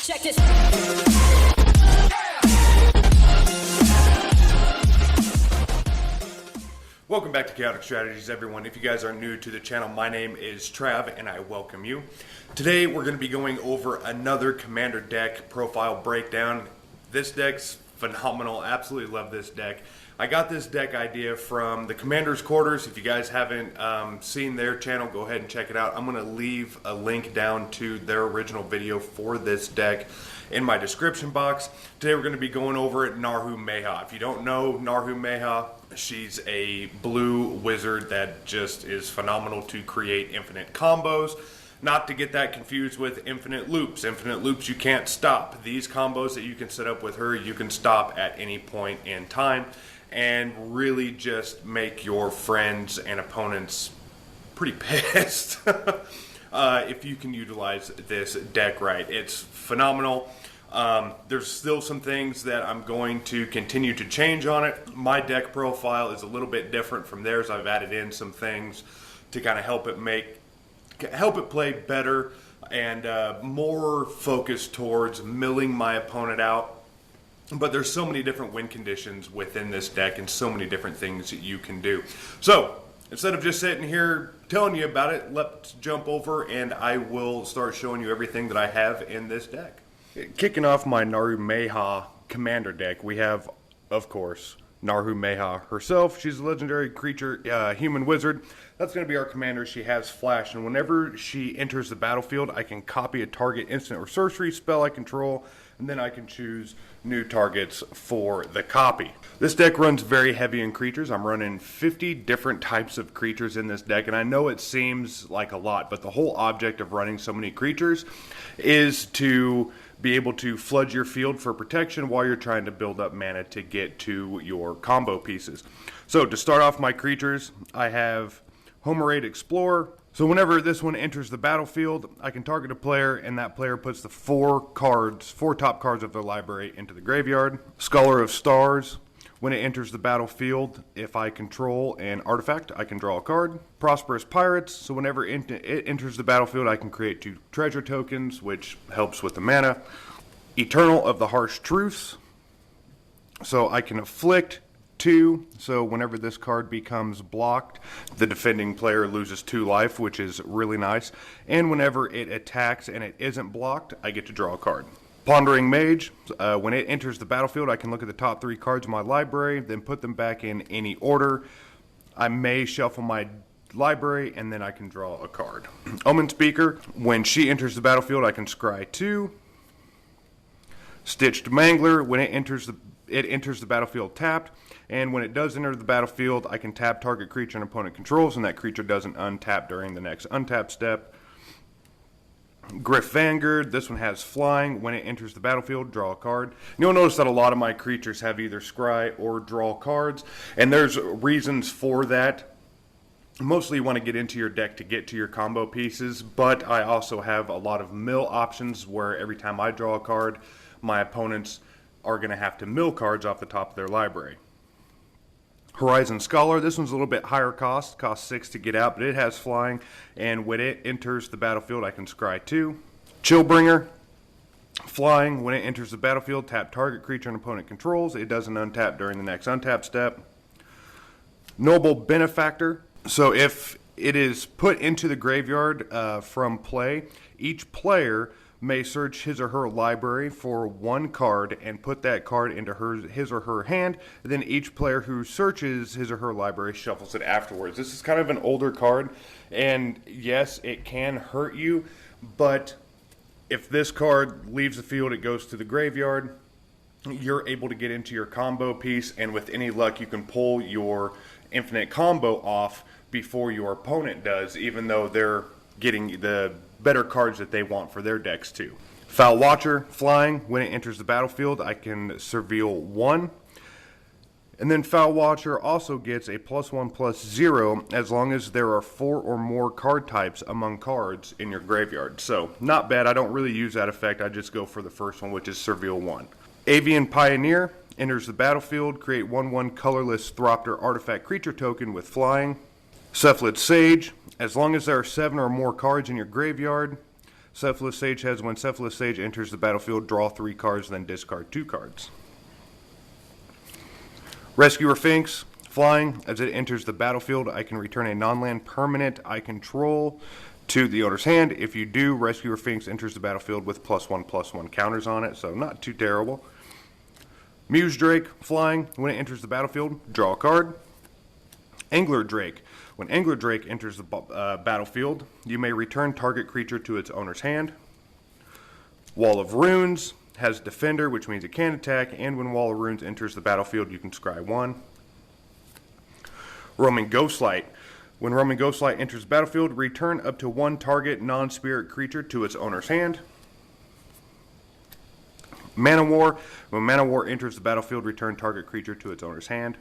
Check this. Welcome back to Chaotic Strategies, everyone. If you guys are new to the channel, my name is Trav, and I welcome you. Today, we're going to be going over another Commander deck profile breakdown. This deck's phenomenal. Absolutely love this deck. I got this deck idea from the Commander's Quarters. If you guys haven't seen their channel, go ahead and check it out. I'm going to leave a link down to their original video for this deck in my description box. Today we're going to be going over Naru Meha. If you don't know Naru Meha, she's a blue wizard that just is phenomenal to create infinite combos. Not to get that confused with infinite loops. Infinite loops you can't stop. These combos that you can set up with her, you can stop at any point in time and really just make your friends and opponents pretty pissed if you can utilize this deck right. It's phenomenal. There's still some things that I'm going to continue to change on it. My deck profile is a little bit different from theirs. I've added in some things to kind of help it play better and more focused towards milling my opponent out. But there's so many different win conditions within this deck and so many different things that you can do. So instead of just sitting here telling you about it, let's jump over and I will start showing you everything that I have in this deck. Kicking off my Naru Meha Commander deck, we have, of course, Naru Meha herself. She's a legendary creature, human wizard. That's going to be our commander. She has flash, and whenever she enters the battlefield, I can copy a target instant or sorcery spell I control, and then I can choose new targets for the copy. This deck runs very heavy in creatures. I'm running 50 different types of creatures in this deck, and I know it seems like a lot, but the whole object of running so many creatures is to be able to flood your field for protection while you're trying to build up mana to get to your combo pieces. So to start off my creatures, I have Homerade Explorer. So whenever this one enters the battlefield, I can target a player and that player puts the four top cards of their library into the graveyard. Scholar of Stars. When it enters the battlefield, if I control an artifact, I can draw a card. Prosperous Pirates, so whenever it enters the battlefield, I can create 2 treasure tokens, which helps with the mana. Eternal of the Harsh Truce, so I can afflict 2, so whenever this card becomes blocked, the defending player loses 2 life, which is really nice. And whenever it attacks and it isn't blocked, I get to draw a card. Pondering Mage, when it enters the battlefield, I can look at the top 3 cards of my library, then put them back in any order. I may shuffle my library, and then I can draw a card. Omen Speaker, when she enters the battlefield, I can scry 2. Stitched Mangler, when it enters the battlefield tapped, and when it does enter the battlefield, I can tap target creature an opponent controls, and that creature doesn't untap during the next untap step. Griff Vanguard, this one has flying. When it enters the battlefield, draw a card. You'll notice that a lot of my creatures have either scry or draw cards, and there's reasons for that. Mostly you want to get into your deck to get to your combo pieces, but I also have a lot of mill options where every time I draw a card, my opponents are going to have to mill cards off the top of their library. Horizon Scholar, this one's a little bit higher cost 6 to get out, but it has flying, and when it enters the battlefield, I can scry 2. Chillbringer, flying, when it enters the battlefield, tap target creature an opponent controls. It doesn't untap during the next untap step. Noble Benefactor, so if it is put into the graveyard from play, each player may search his or her library for 1 card and put that card into his or her hand. Then each player who searches his or her library shuffles it afterwards. This is kind of an older card, and yes, it can hurt you, but if this card leaves the field, it goes to the graveyard, you're able to get into your combo piece, and with any luck, you can pull your infinite combo off before your opponent does, even though they're getting the better cards that they want for their decks too. Foul Watcher, flying, when it enters the battlefield, I can surveil 1. And then Foul Watcher also gets a +1/+0 as long as there are 4 or more card types among cards in your graveyard. So, not bad. I don't really use that effect. I just go for the first one, which is surveil 1. Avian Pioneer enters the battlefield, create 1/1 colorless Thropter artifact creature token with flying. Cephalid Sage, as long as there are 7 or more cards in your graveyard, Cephalus Sage has, when Cephalus Sage enters the battlefield, draw 3 cards, then discard 2 cards. Rescuer Finks, flying. As it enters the battlefield, I can return a non-land permanent I control to the owner's hand. If you do, Rescuer Finks enters the battlefield with +1/+1 counters on it, so not too terrible. Muse Drake, flying. When it enters the battlefield, draw a card. Angler Drake. When Angler Drake enters the battlefield, you may return target creature to its owner's hand. Wall of Runes has Defender, which means it can attack, and when Wall of Runes enters the battlefield, you can scry 1. Roaming Ghostlight. When Roaming Ghostlight enters the battlefield, return up to 1 target non-spirit creature to its owner's hand. Mana War. When Mana War enters the battlefield, return target creature to its owner's hand.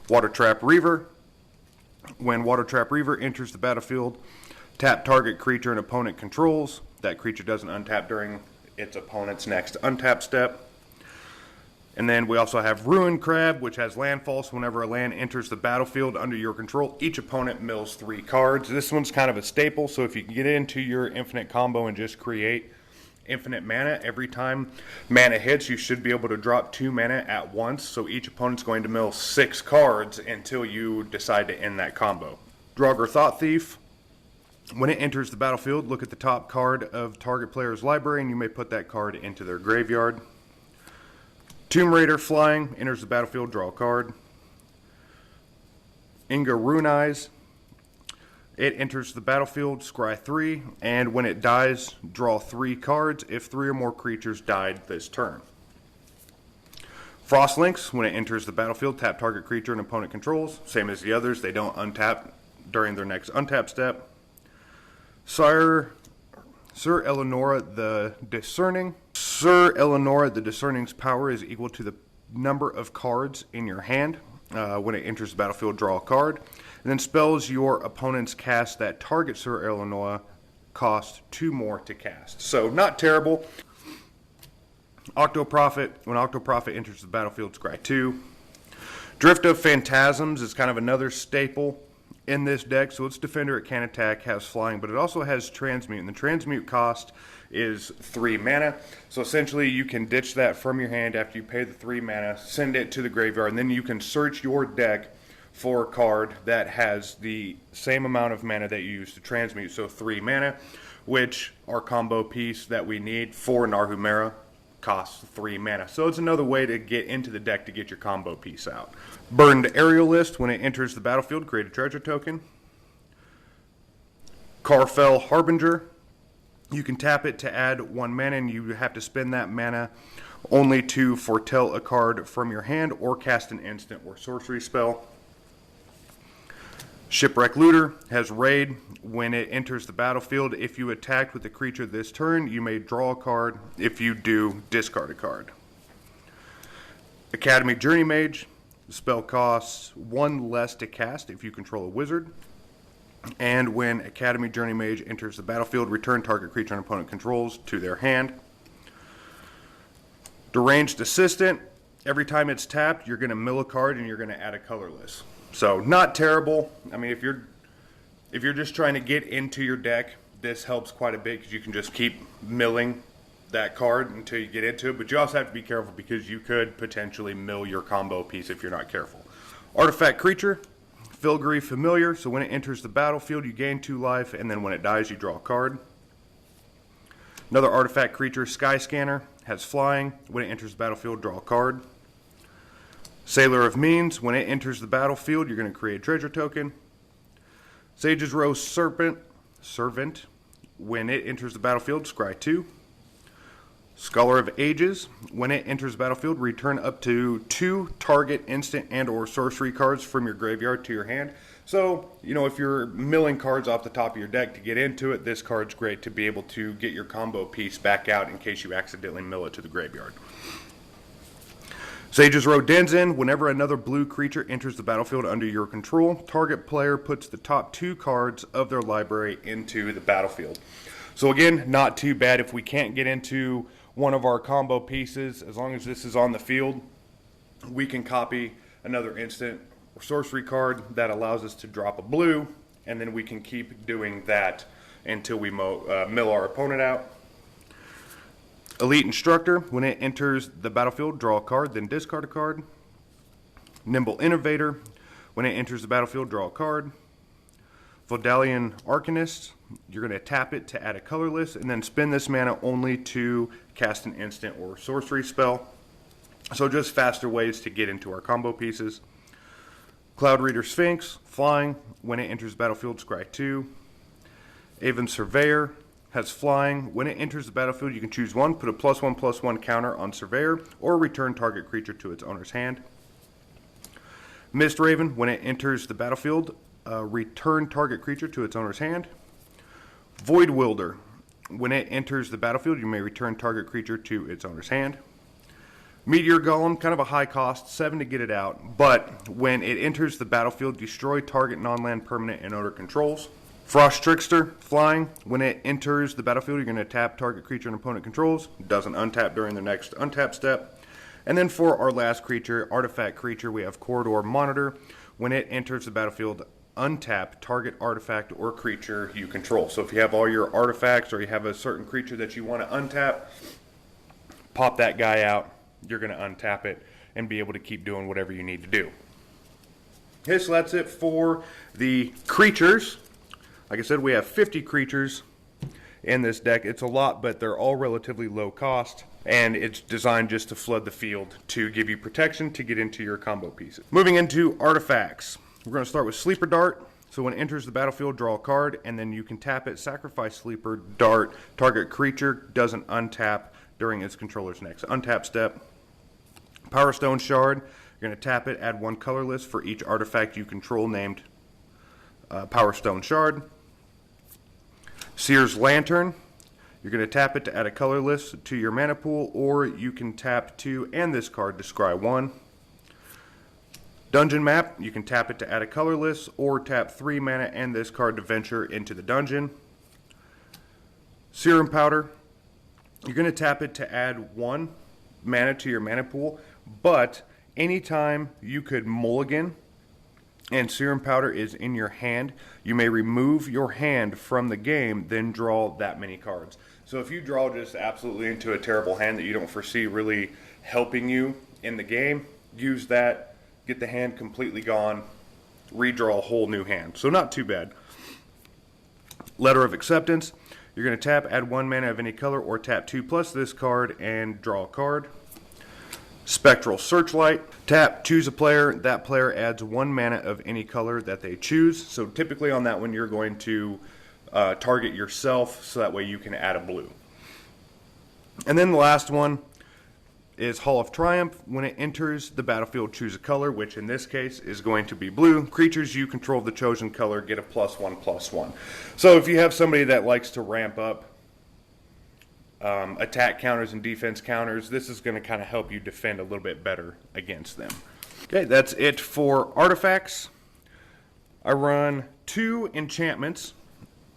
Water Trap Reaver. When Water Trap Reaver enters the battlefield, tap target creature an opponent controls. That creature doesn't untap during its opponent's next untap step. And then we also have Ruin Crab, which has landfall. So whenever a land enters the battlefield under your control, each opponent mills 3 cards. This one's kind of a staple, so if you can get into your infinite combo and just create infinite mana, every time mana hits, you should be able to drop 2 mana at once. So each opponent's going to mill 6 cards until you decide to end that combo. Draugr Thought Thief. When it enters the battlefield, look at the top card of target player's library, and you may put that card into their graveyard. Tomb Raider, flying, enters the battlefield, draw a card. Inga Rune Eyes. It enters the battlefield, scry 3, and when it dies, draw 3 cards if 3 or more creatures died this turn. Frostlinks, when it enters the battlefield, tap target creature an opponent controls. Same as the others, they don't untap during their next untap step. Sir Eleonora the Discerning. Sir Eleonora the Discerning's power is equal to the number of cards in your hand. When it enters the battlefield, draw a card. And then spells your opponent's cast that target Sir Eleonora cost 2 more to cast. So not terrible. Octoprophet. When Octoprophet enters the battlefield, scry 2. Drift of Phantasms is kind of another staple in this deck. So it's Defender, it can attack, has flying, but it also has Transmute. And the Transmute cost is 3 mana. So essentially you can ditch that from your hand after you pay the 3 mana, send it to the graveyard, and then you can search your deck for a card that has the same amount of mana that you use to transmute. So 3 mana, which our combo piece that we need for Naru costs 3 mana. So it's another way to get into the deck to get your combo piece out. Burned Aerialist. When it enters the battlefield, create a treasure token. Carfell Harbinger. You can tap it to add 1 mana, and you have to spend that mana only to foretell a card from your hand or cast an instant or sorcery spell. Shipwreck Looter has Raid. When it enters the battlefield, if you attacked with a creature this turn, you may draw a card. If you do, discard a card. Academy Journey Mage. The spell costs 1 less to cast if you control a wizard. And when Academy Journey Mage enters the battlefield, return target creature an opponent controls to their hand. Deranged Assistant. Every time it's tapped, you're going to mill a card and you're going to add a colorless. So not terrible. I mean, if you're just trying to get into your deck, this helps quite a bit because you can just keep milling that card until you get into it. But you also have to be careful because you could potentially mill your combo piece if you're not careful. Artifact Creature. Filgary Familiar. So when it enters the battlefield, you gain 2 life, and then when it dies, you draw a card. Another artifact creature, Sky Scanner, has flying. When it enters the battlefield, draw a card. Sailor of Means. When it enters the battlefield, you're going to create a treasure token. Sage's Rose Servant. When it enters the battlefield, scry 2. Scholar of Ages. When it enters the battlefield, return up to 2 target instant and or sorcery cards from your graveyard to your hand. So, if you're milling cards off the top of your deck to get into it, this card's great to be able to get your combo piece back out in case you accidentally mill it to the graveyard. Sage's Row Denizen. Whenever another blue creature enters the battlefield under your control, target player puts the top 2 cards of their library into the battlefield. So again, not too bad if we can't get into one of our combo pieces. As long as this is on the field, we can copy another instant or sorcery card that allows us to drop a blue, and then we can keep doing that until we mill our opponent out. Elite Instructor, when it enters the battlefield, draw a card, then discard a card. Nimble Innovator, when it enters the battlefield, draw a card. Vodalian Arcanist, you're going to tap it to add a colorless, and then spend this mana only to cast an instant or sorcery spell. So just faster ways to get into our combo pieces. Cloud Reader Sphinx, flying, when it enters the battlefield, scry 2. Aven Surveyor has flying. When it enters the battlefield, you can choose one, put a +1/+1 counter on Surveyor, or return target creature to its owner's hand. Mist Raven, when it enters the battlefield, return target creature to its owner's hand. Void Wielder, when it enters the battlefield, you may return target creature to its owner's hand. Meteor Golem, kind of a high cost, 7 to get it out, but when it enters the battlefield, destroy target non-land permanent and owner controls. Frost Trickster, flying, when it enters the battlefield, you're going to tap target creature and opponent controls. It doesn't untap during the next untap step. And then for our last creature, artifact creature, we have Corridor Monitor. When it enters the battlefield, untap target artifact or creature you control. So if you have all your artifacts or you have a certain creature that you want to untap, pop that guy out. You're going to untap it and be able to keep doing whatever you need to do. Okay, so that's it for the creatures. Like I said, we have 50 creatures in this deck. It's a lot, but they're all relatively low cost, and it's designed just to flood the field to give you protection to get into your combo pieces. Moving into artifacts, we're going to start with Sleeper Dart. So when it enters the battlefield, draw a card, and then you can tap it, sacrifice Sleeper Dart. Target creature doesn't untap during its controller's next untap step. Power Stone Shard, you're going to tap it, add one colorless for each artifact you control named Power Stone Shard. Sears Lantern, you're going to tap it to add a colorless to your mana pool, or you can tap 2 and this card to scry 1. Dungeon Map, you can tap it to add a colorless, or tap 3 mana and this card to venture into the dungeon. Serum Powder, you're going to tap it to add 1 mana to your mana pool, but anytime you could mulligan and Serum Powder is in your hand, you may remove your hand from the game, then draw that many cards. So if you draw just absolutely into a terrible hand that you don't foresee really helping you in the game, use that, get the hand completely gone, redraw a whole new hand. So not too bad. Letter of Acceptance, you're going to tap, add 1 mana of any color, or tap 2 plus this card and draw a card. Spectral Searchlight, tap, choose a player, that player adds 1 mana of any color that they choose. So typically on that one you're going to target yourself, so that way you can add a blue. And then the last one is Hall of Triumph. When it enters the battlefield, choose a color, which in this case is going to be blue. Creatures you control the chosen color get a +1/+1. So if you have somebody that likes to ramp up attack counters and defense counters, this is going to kind of help you defend a little bit better against them. Okay, that's it for artifacts. I run 2 enchantments.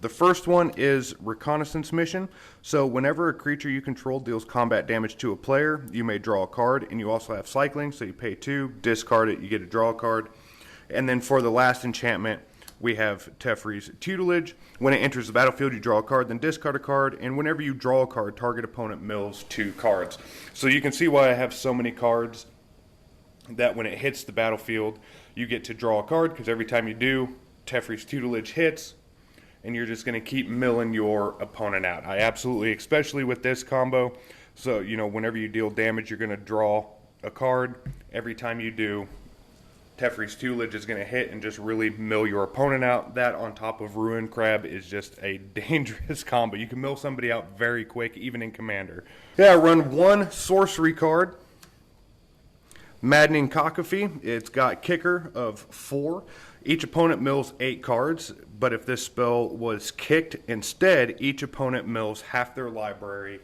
The first one is Reconnaissance Mission. So whenever a creature you control deals combat damage to a player, you may draw a card, and you also have cycling, so you pay 2, discard it, you get to draw a card. And then for the last enchantment, we have Teferi's Tutelage. When it enters the battlefield, you draw a card, then discard a card, and whenever you draw a card, target opponent mills 2 cards. So you can see why I have so many cards, that when it hits the battlefield, you get to draw a card, because every time you do, Teferi's Tutelage hits, and you're just going to keep milling your opponent out. I absolutely, especially with this combo, so, you know, whenever you deal damage, you're going to draw a card. Every time you do, Teferi's Tutelage is going to hit and just really mill your opponent out. That on top of Ruin Crab is just a dangerous combo. You can mill somebody out very quick, even in Commander. Yeah, I run 1 sorcery card, Maddening Cacophony. It's got kicker of 4. Each opponent mills 8 cards, but if this spell was kicked instead, each opponent mills half their library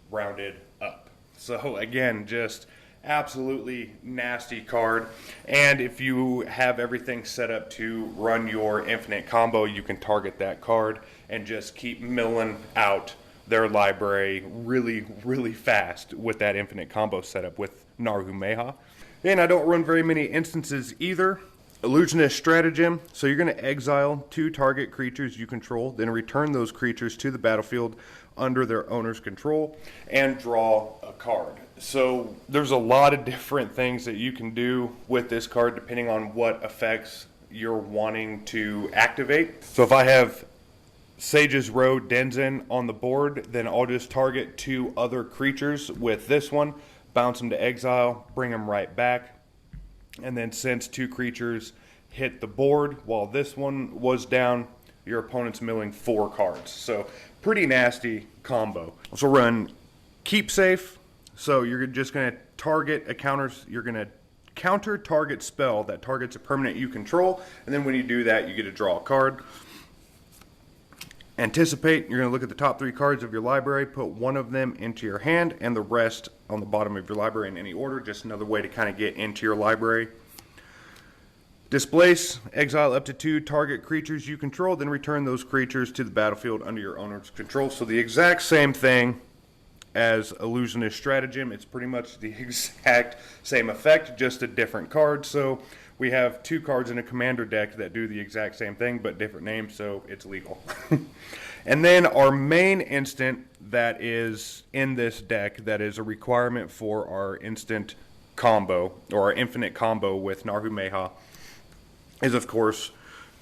rounded up. So again, just absolutely nasty card. And if you have everything set up to run your infinite combo, you can target that card and just keep milling out their library really, really fast with that infinite combo setup with Naru Meha. And I don't run very many instances either. Illusionist Stratagem. So you're going to exile 2 target creatures you control, then return those creatures to the battlefield under their owner's control, and draw a card. So there's a lot of different things that you can do with this card depending on what effects you're wanting to activate. So if I have Sage's Row Denizen on the board, then I'll just target 2 other creatures with this one, bounce them to exile, bring them right back. And then since 2 creatures hit the board while this one was down, your opponent's milling 4 cards. So pretty nasty combo. Also run Keep Safe. So you're just going to target a you're going to counter target spell that targets a permanent you control. And then when you do that, you get to draw a card. Anticipate, you're going to look at the top 3 cards of your library, put one of them into your hand, and the rest on the bottom of your library in any order. Just another way to kind of get into your library. Displace, exile up to 2 target creatures you control, then return those creatures to the battlefield under your owner's control. So the exact same thing as Illusionist Stratagem. It's pretty much the exact same effect, just a different card. So we have 2 cards in a commander deck that do the exact same thing, but different names, so it's legal. And then our main instant that is in this deck that is a requirement for our instant combo, or our infinite combo with Naru Meha, is of course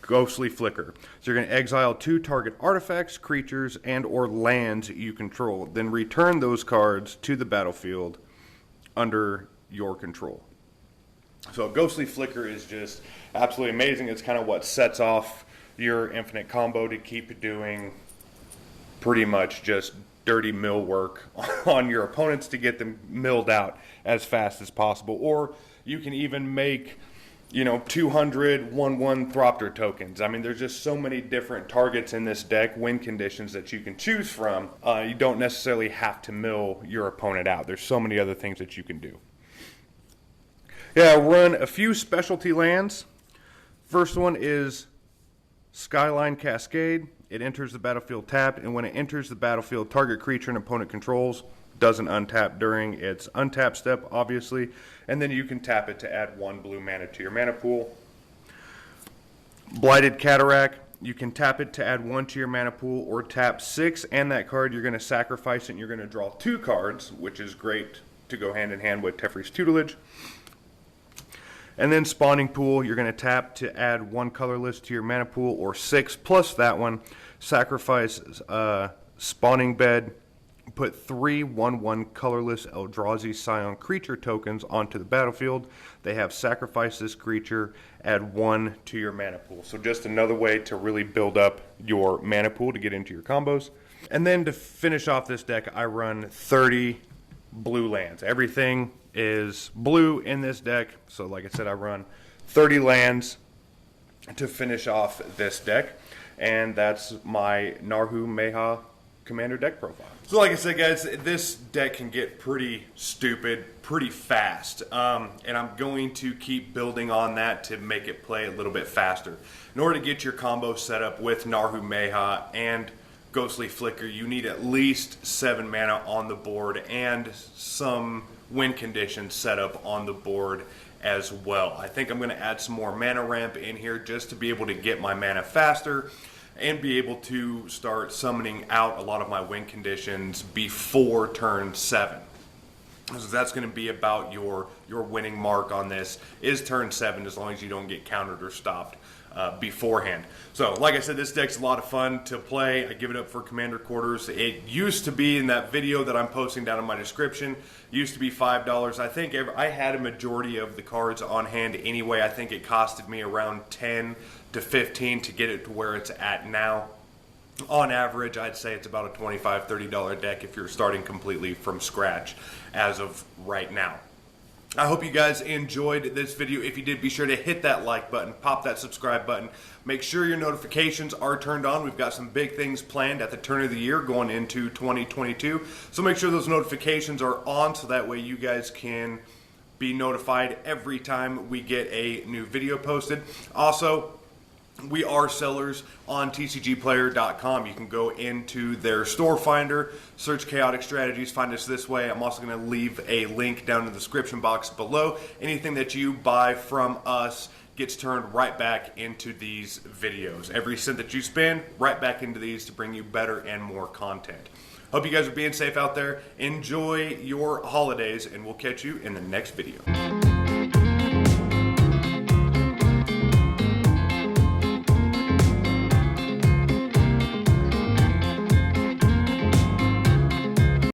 Ghostly Flicker. So you're going to exile 2 target artifacts, creatures, and or lands you control. Then return those cards to the battlefield under your control. So Ghostly Flicker is just absolutely amazing. It's kind of what sets off your infinite combo to keep doing pretty much just dirty mill work on your opponents to get them milled out as fast as possible. Or you can even make, 200 1/1 Thropter tokens. I mean, there's just so many different targets in this deck, win conditions that you can choose from. You don't necessarily have to mill your opponent out. There's so many other things that you can do. Yeah, run a few specialty lands. First one is Skyline Cascade. It enters the battlefield tapped, and when it enters the battlefield, target creature an opponent controls doesn't untap during its untap step, obviously, and then you can tap it to add 1 blue mana to your mana pool. Blighted Cataract, you can tap it to add 1 to your mana pool, or tap 6 and that card. You're going to sacrifice it, and you're going to draw 2 cards, which is great to go hand in hand with Teferi's Tutelage. And then Spawning Pool, you're going to tap to add 1 colorless to your mana pool, or 6 plus that one. Sacrifice Spawning Bed, put 3 1/1 colorless Eldrazi Scion creature tokens onto the battlefield. They have sacrifice this creature, add 1 to your mana pool. So just another way to really build up your mana pool to get into your combos. And then to finish off this deck, I run 30 blue lands. Everything is blue in this deck. So like I said, I run 30 lands to finish off this deck. And that's my Naru Meha commander deck profile. So like I said, guys, this deck can get pretty stupid pretty fast, and I'm going to keep building on that to make it play a little bit faster. In order to get your combo set up with Naru Meha and Ghostly Flicker, you need at least 7 mana on the board and some win conditions set up on the board as well. I think I'm going to add some more mana ramp in here just to be able to get my mana faster and be able to start summoning out a lot of my win conditions before turn 7. So that's going to be about your winning mark on this is turn 7, as long as you don't get countered or stopped beforehand. So like I said, this deck's a lot of fun to play. I give it up for Commander Quarters. It used to be in that video that I'm posting down in my description, used to be $5. I think I had a majority of the cards on hand anyway. I think it costed me around 10 to 15 to get it to where it's at now. On average, I'd say it's about a $25, $30 deck if you're starting completely from scratch as of right now. I hope you guys enjoyed this video. If you did, be sure to hit that like button, pop that subscribe button. Make sure your notifications are turned on. We've got some big things planned at the turn of the year going into 2022. So make sure those notifications are on so that way you guys can be notified every time we get a new video posted. Also, we are sellers on TCGPlayer.com. You can go into their store finder, search Chaotic Strategies, find us this way. I'm also going to leave a link down in the description box below. Anything that you buy from us gets turned right back into these videos. Every cent that you spend, right back into these to bring you better and more content. Hope you guys are being safe out there. Enjoy your holidays, and we'll catch you in the next video.